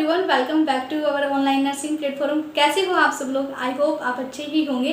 Everyone, welcome back to our online nursing platform. कैसे हो आप सब लोग? आई होप आप अच्छे ही होंगे।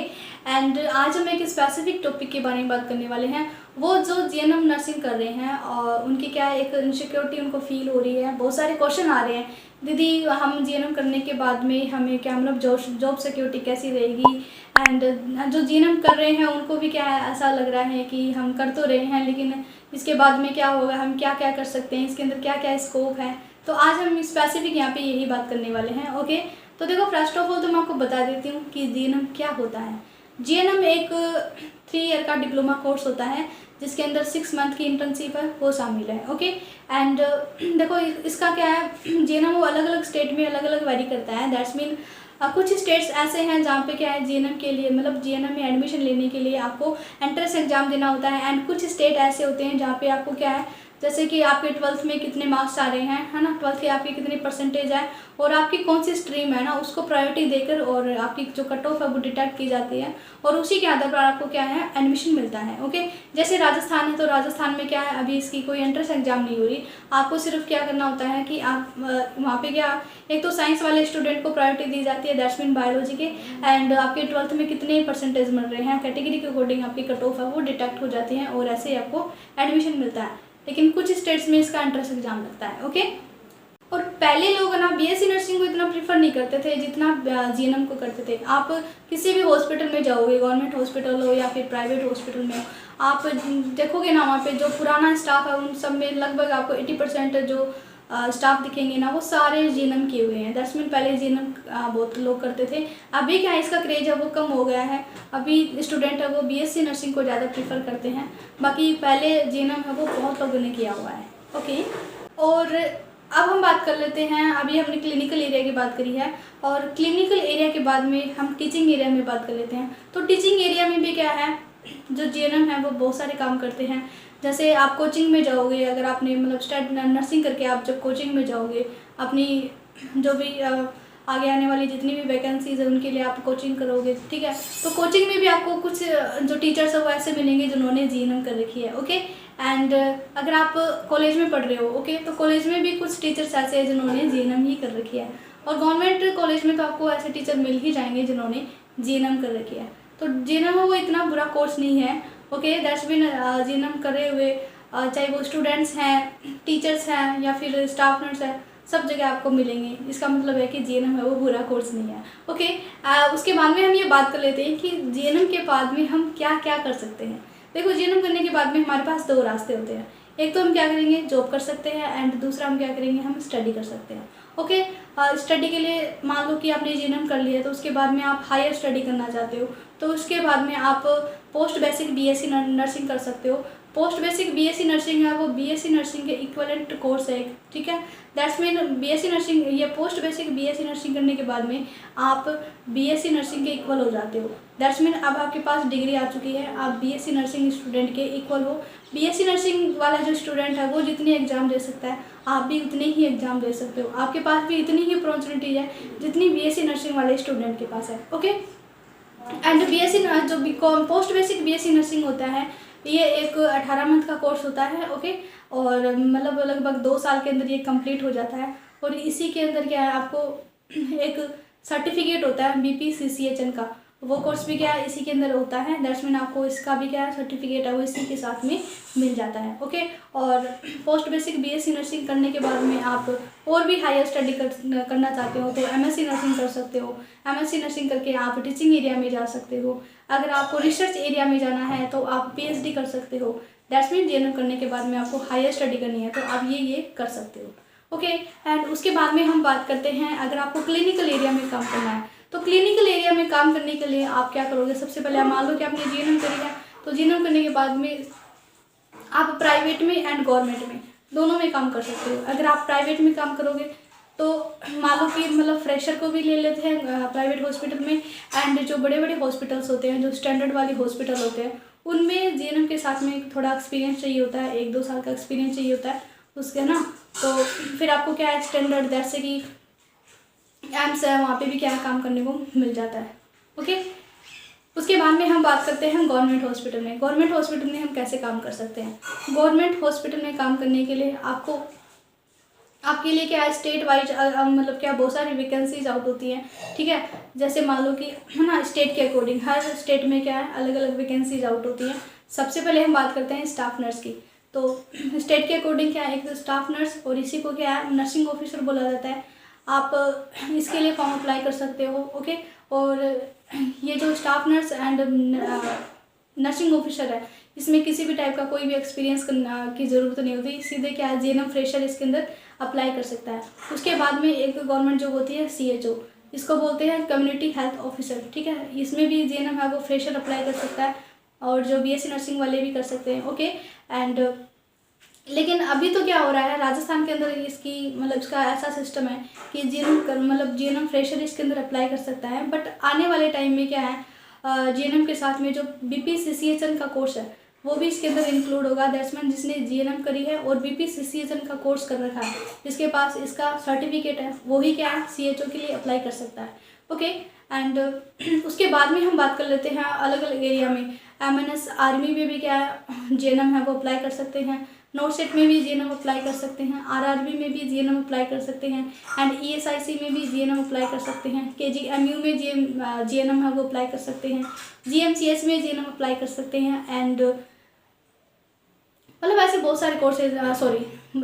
एंड आज हम एक स्पेसिफिक टॉपिक के बारे में बात करने वाले हैं। वो जो जीएनएम नर्सिंग कर रहे हैं और उनकी क्या एक इनसिक्योरिटी उनको फील हो रही है। बहुत सारे क्वेश्चन आ रहे हैं, दीदी हम जीएनएम करने के बाद में हमें क्या मतलब जॉब सिक्योरिटी कैसी रहेगी। एंड जो जीएनएम कर रहे हैं उनको भी क्या है, ऐसा लग रहा है कि हम कर तो रहे हैं लेकिन इसके बाद में क्या होगा, हम क्या क्या कर सकते हैं, इसके अंदर क्या क्या स्कोप है। तो आज हम स्पेसिफिक यहाँ पे यही बात करने वाले हैं। ओके, तो देखो फर्स्ट ऑफ ऑल तो मैं आपको बता देती हूँ कि जीएनएम क्या होता है। जीएनएम एक 3 ईयर का डिप्लोमा कोर्स होता है जिसके अंदर 6 मंथ की इंटर्नशिप है वो शामिल है। ओके, एंड देखो इसका क्या है, जीएनएम वो अलग अलग स्टेट में अलग अलग वेरी करता है। दैट्स मीन कुछ स्टेट्स ऐसे हैं जहाँ पे क्या है, जीएनएम के लिए मतलब जीएनएम में एडमिशन लेने के लिए आपको एंट्रेंस एग्जाम देना होता है। एंड कुछ स्टेट ऐसे होते हैं जहाँ पे आपको क्या है, जैसे कि आपके 12th में कितने मार्क्स आ रहे हैं, है ना, 12th के आपकी कितनी परसेंटेज है और आपकी कौन सी स्ट्रीम है ना, उसको प्रायोरिटी देकर और आपकी जो कट ऑफ है वो डिटेक्ट की जाती है और उसी के आधार पर आपको क्या है एडमिशन मिलता है। ओके, जैसे राजस्थान है तो राजस्थान में क्या है, अभी इसकी कोई एंट्रेंस एग्जाम नहीं हो रही। आपको सिर्फ क्या करना होता है कि आप वहाँ पे क्या, एक तो साइंस वाले स्टूडेंट को प्रायोरिटी दी जाती है, दैट्स मीन बायोलॉजी के। एंड आपके 12th में कितने परसेंटेज मिल रहे हैं, कैटेगरी के अकॉर्डिंग आपकी कट ऑफ है वो डिटेक्ट हो जाती है और ऐसे ही आपको एडमिशन मिलता है। लेकिन कुछ स्टेट्स में इसका एंट्रेंस एग्जाम लगता है। ओके, और पहले लोग ना बीएससी नर्सिंग को इतना प्रीफर नहीं करते थे जितना जीएनएम को करते थे। आप किसी भी हॉस्पिटल में जाओगे, गवर्नमेंट हॉस्पिटल हो या फिर प्राइवेट हॉस्पिटल में हो, आप देखोगे ना वहाँ पे जो पुराना स्टाफ है उन सब में लगभग आपको 80% जो स्टाफ दिखेंगे ना वो सारे जीएनएम किए हुए हैं। दैट्स मीन पहले जीएनएम बहुत लोग करते थे। अभी क्या इसका क्रेज है वो कम हो गया है। अभी स्टूडेंट है वो बीएससी नर्सिंग को ज़्यादा प्रीफर करते हैं, बाकी पहले जीएनएम है वो बहुत लोगों ने किया हुआ है। ओके, और अब हम बात कर लेते हैं, अभी हमने क्लिनिकल एरिया की बात करी है और क्लिनिकल एरिया के बाद में हम टीचिंग एरिया में बात कर लेते हैं। तो टीचिंग एरिया में भी क्या है, जो जीएनएम है वो बहुत सारे काम करते हैं। जैसे आप कोचिंग में जाओगे, अगर आपने मतलब नर्सिंग करके आप जब कोचिंग में जाओगे, अपनी जो भी आगे आने वाली जितनी भी वैकेंसीज है उनके लिए आप कोचिंग करोगे, ठीक है। तो कोचिंग में भी आपको कुछ जो टीचर्स है वो ऐसे मिलेंगे जिन्होंने जीएनएम कर रखी है। ओके, एंड अगर आप कॉलेज में पढ़ रहे हो, ओके, तो कॉलेज में भी कुछ टीचर्स ऐसे हैं जिन्होंने जीएनएम ही कर रखी है। और गवर्नमेंट कॉलेज में तो आपको ऐसे टीचर मिल ही जाएंगे जिन्होंने जीएनएम कर रखी है। तो जीएनएम वो इतना बुरा कोर्स नहीं है। ओके, दैट्स मीन जीएनएम करे हुए चाहे वो स्टूडेंट्स हैं, टीचर्स हैं या फिर स्टाफ नर्स है, सब जगह आपको मिलेंगे। इसका मतलब है कि जीएनएम है वो बुरा कोर्स नहीं है। ओके, उसके बाद में हम ये बात कर लेते हैं कि जीएनएम के बाद में हम क्या क्या कर सकते हैं। देखो, जीएनएम करने के बाद में हमारे पास 2 रास्ते होते हैं। एक तो हम क्या करेंगे, जॉब कर सकते हैं, एंड दूसरा हम क्या करेंगे, हम स्टडी कर सकते हैं। ओके, स्टडी के लिए मान लो कि आपने जीएनएम कर लिया तो उसके बाद में आप हायर स्टडी करना चाहते हो तो उसके बाद में आप पोस्ट बेसिक बीएससी नर्सिंग कर सकते हो। पोस्ट बेसिक बीएससी नर्सिंग है वो बीएससी नर्सिंग के इक्विवेलेंट कोर्स है, ठीक है। दैट्स मीन बीएससी नर्सिंग, ये पोस्ट बेसिक बीएससी नर्सिंग करने के बाद में आप बीएससी नर्सिंग के इक्वल हो जाते हो। दैट्स मीन अब आपके पास डिग्री आ चुकी है, आप बीएससी नर्सिंग स्टूडेंट के इक्वल हो। बीएससी नर्सिंग वाला जो स्टूडेंट है वो जितनी एग्जाम दे सकता है आप भी उतने ही एग्जाम दे सकते हो। आपके पास भी इतनी ही अपॉर्चुनिटी है जितनी बीएससी नर्सिंग वाले स्टूडेंट के पास है। ओके, एंड बीएससी जो BCom post basic BSc nursing होता है ये एक 18 मंथ का कोर्स होता है। ओके, और मतलब लगभग 2 साल के अंदर ये कंप्लीट हो जाता है और इसी के अंदर क्या है, आपको एक सर्टिफिकेट होता है बीपीसीसीएचएन का, वो कोर्स भी क्या है इसी के अंदर होता है। दैट्स मीन आपको इसका भी क्या है सर्टिफिकेट है वो इसी के साथ में मिल जाता है। ओके, और पोस्ट बेसिक बीएससी नर्सिंग करने के बाद में आप और भी हायर स्टडी करना चाहते हो तो एमएससी नर्सिंग कर सकते हो। एमएससी नर्सिंग करके आप टीचिंग एरिया में जा सकते हो। अगर आपको रिसर्च एरिया में जाना है तो आप पीएचडी कर सकते हो। दैट्स मीन जीएनएम करने के बाद में आपको हायर स्टडी करनी है तो आप ये कर सकते हो। ओके, एंड उसके बाद में हम बात करते हैं अगर आपको क्लिनिकल एरिया में काम करना है तो क्लिनिकल एरिया में काम करने के लिए आप क्या करोगे। सबसे पहले आप मान लो कि आपने जीएनएम करी है तो जीएनएम करने के बाद में आप प्राइवेट में एंड गवर्नमेंट में दोनों में काम कर सकते हो। अगर आप प्राइवेट में काम करोगे तो मान लो कि मतलब फ्रेशर को भी ले लेते हैं प्राइवेट हॉस्पिटल में, एंड जो बड़े बड़े हॉस्पिटल्स होते हैं, जो स्टैंडर्ड वाले हॉस्पिटल होते हैं, उनमें जीएनएम के साथ में थोड़ा एक्सपीरियंस चाहिए होता है, 1-2 साल का एक्सपीरियंस चाहिए होता है उसके ना। तो फिर आपको क्या है स्टैंडर्ड जैसे कि एम्स है वहाँ पे भी क्या काम करने को मिल जाता है। ओके, उसके बाद में हम बात करते हैं गवर्नमेंट हॉस्पिटल में। गवर्नमेंट हॉस्पिटल में हम कैसे काम कर सकते हैं। गवर्नमेंट हॉस्पिटल में काम करने के लिए आपको आपके लिए क्या है, स्टेट वाइज मतलब क्या बहुत सारी वैकेंसीज आउट होती हैं, ठीक है। जैसे मान लो कि है ना, स्टेट के अकॉर्डिंग हर स्टेट में क्या है, अलग अलग वैकेंसीज आउट होती हैं। सबसे पहले हम बात करते हैं स्टाफ नर्स की। तो स्टेट के अकॉर्डिंग क्या है, एक तो स्टाफ नर्स और इसी को क्या है नर्सिंग ऑफिसर बोला जाता है। आप इसके लिए फॉर्म अप्लाई कर सकते हो, ओके। और ये जो staff nurse and nursing officer है, इसमें किसी भी टाइप का कोई भी एक्सपीरियंस करना की ज़रूरत नहीं होती, सीधे क्या है जीएनएम फ्रेशर इसके अंदर अप्लाई कर सकता है। उसके बाद में एक गवर्नमेंट जॉब होती है सीएचओ, इसको बोलते हैं कम्युनिटी हेल्थ ऑफिसर, ठीक है। इसमें भी जीएनएम है वो फ्रेशर अप्लाई कर सकता है, और जो बीएससी नर्सिंग वाले भी कर सकते हैं, ओके। एंड लेकिन अभी तो क्या हो रहा है, राजस्थान के अंदर इसकी मतलब इसका ऐसा सिस्टम है कि जीएनएम फ्रेशर इसके अंदर अप्लाई कर सकता है। बट आने वाले टाइम में क्या है, जीएनएम के साथ में जो बीपीसीसीएचएन का कोर्स है वो भी इसके अंदर इंक्लूड होगा। दैट्स मीन जिसने जीएनएम करी है और बीपीसीसीएचएन का कोर्स कर रखा है, जिसके पास इसका सर्टिफिकेट है, वो ही क्या है सीएचओ के लिए अप्लाई कर सकता है, ओके। एंड उसके बाद में हम बात कर लेते हैं अलग अलग एरिया में। एमएनएस आर्मी में भी क्या है जीएनएम है वो अप्लाई कर सकते हैं, नॉर्थ सेट में भी जीएनएम अप्लाई कर सकते हैं, आरआरबी में भी जीएनएम अप्लाई कर सकते हैं, एंड ईएसआईसी में भी जीएनएम अप्लाई कर सकते हैं, केजीएमयू में जीएनएम है वो अप्लाई कर सकते हैं, जीएमसीएस में जीएनएम अप्लाई कर सकते हैं। एंड मतलब ऐसे बहुत सारे कोर्सेज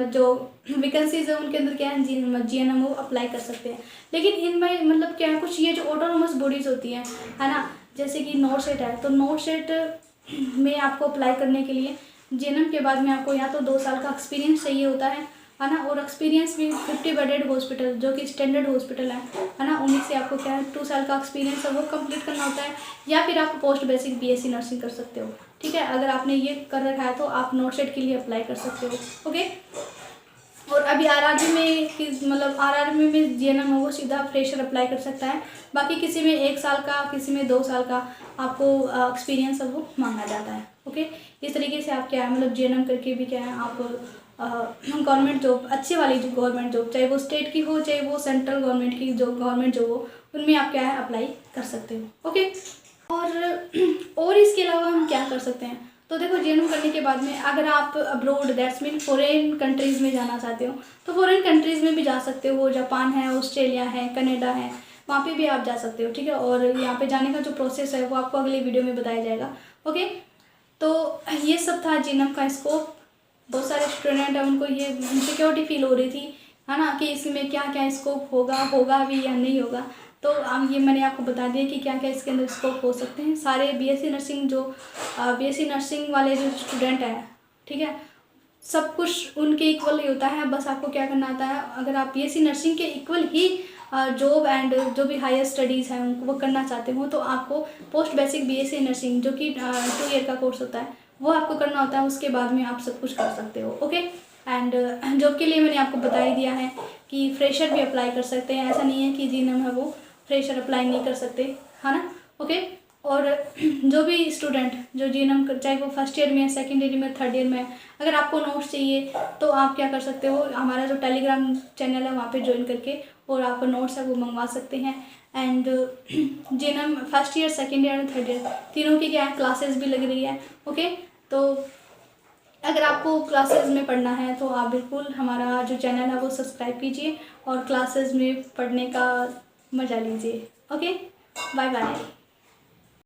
जो वैकेंसीज है उनके अंदर क्या है जीएनएम वो अप्लाई कर सकते हैं। लेकिन इनमें मतलब क्या है, कुछ ये जो ऑटोनोमस बॉडीज होती हैं, है ना, जैसे कि नॉर्थ सेट है, तो नॉर्थ सेट में आपको अप्लाई करने के लिए जीएनएम के बाद में आपको या तो 2 साल का एक्सपीरियंस चाहिए होता है ना, और एक्सपीरियंस भी 50 बेडेड हॉस्पिटल जो कि स्टैंडर्ड हॉस्पिटल है ना, उन्हीं से आपको क्या है 2 साल का एक्सपीरियंस है वो कंप्लीट करना होता है। या फिर आप पोस्ट बेसिक बीएससी नर्सिंग कर सकते हो, ठीक है। अगर आपने ये कर रखा है तो आप नॉर्थ सेट के लिए अप्लाई कर सकते हो, ओके। और अभी आरआरबी में आरआरबी में जीएनएम वो सीधा फ्रेशर अप्लाई कर सकता है। बाकी किसी में 1 साल का, किसी में 2 साल का आपको एक्सपीरियंस है वो मांगा जाता है, ओके। इस तरीके से आप क्या है जीएनएम करके भी क्या है आप गवर्नमेंट जॉब, अच्छी वाली जो गवर्नमेंट जॉब, चाहे वो स्टेट की हो चाहे वो सेंट्रल गवर्नमेंट की जो गवर्नमेंट जॉब हो, उनमें आप क्या है अप्लाई कर सकते हो, ओके। और इसके अलावा हम क्या कर सकते हैं, तो देखो जीएनएम करने के बाद में अगर आप abroad that's mean foreign countries में जाना चाहते हो तो फॉरेन कंट्रीज़ में भी जा सकते हो। जापान है, ऑस्ट्रेलिया है, कनाडा है, वहाँ पे भी आप जा सकते हो, ठीक है। और यहाँ पे जाने का जो प्रोसेस है वो आपको अगले वीडियो में बताया जाएगा, ओके। तो ये सब था जीएनएम का स्कोप। बहुत सारे स्टूडेंट हैं उनको ये इनसिक्योरिटी फील हो रही थी, है ना, कि इसमें क्या क्या स्कोप होगा भी या नहीं होगा। तो ये मैंने आपको बता दिया कि क्या क्या इसके अंदर स्कोप हो सकते हैं। सारे बीएससी नर्सिंग वाले जो स्टूडेंट हैं, ठीक है, सब कुछ उनके इक्वल ही होता है। बस आपको क्या करना आता है, अगर आप बीएससी नर्सिंग के इक्वल ही जॉब एंड जो भी हायर स्टडीज़ हैं उनको वो करना चाहते हो तो आपको पोस्ट बेसिक बीएससी नर्सिंग जो कि 2 ईयर का कोर्स होता है वो आपको करना होता है। उसके बाद में आप सब कुछ कर सकते हो, ओके। एंड जॉब के लिए मैंने आपको बता ही दिया है कि फ्रेशर भी अप्लाई कर सकते हैं, ऐसा नहीं है कि जीएनएम है वो फ्रेशर अप्लाई नहीं कर सकते, है ना, ओके। और जो भी स्टूडेंट जो जीएनएम चाहे वो फर्स्ट ईयर में है, सेकेंड ईयर में, थर्ड ईयर में है, अगर आपको नोट्स चाहिए तो आप क्या कर सकते हो, हमारा जो टेलीग्राम चैनल है वहाँ पे ज्वाइन करके और आप नोट्स है वो मंगवा सकते हैं। And GNM first year, second year and third year तीनों की क्या है क्लासेस भी लग रही है, ओके। तो अगर आपको क्लासेस में पढ़ना है तो आप बिल्कुल हमारा जो चैनल है वो सब्सक्राइब कीजिए और क्लासेस में पढ़ने का मज़ा लीजिए, ओके। Bye bye.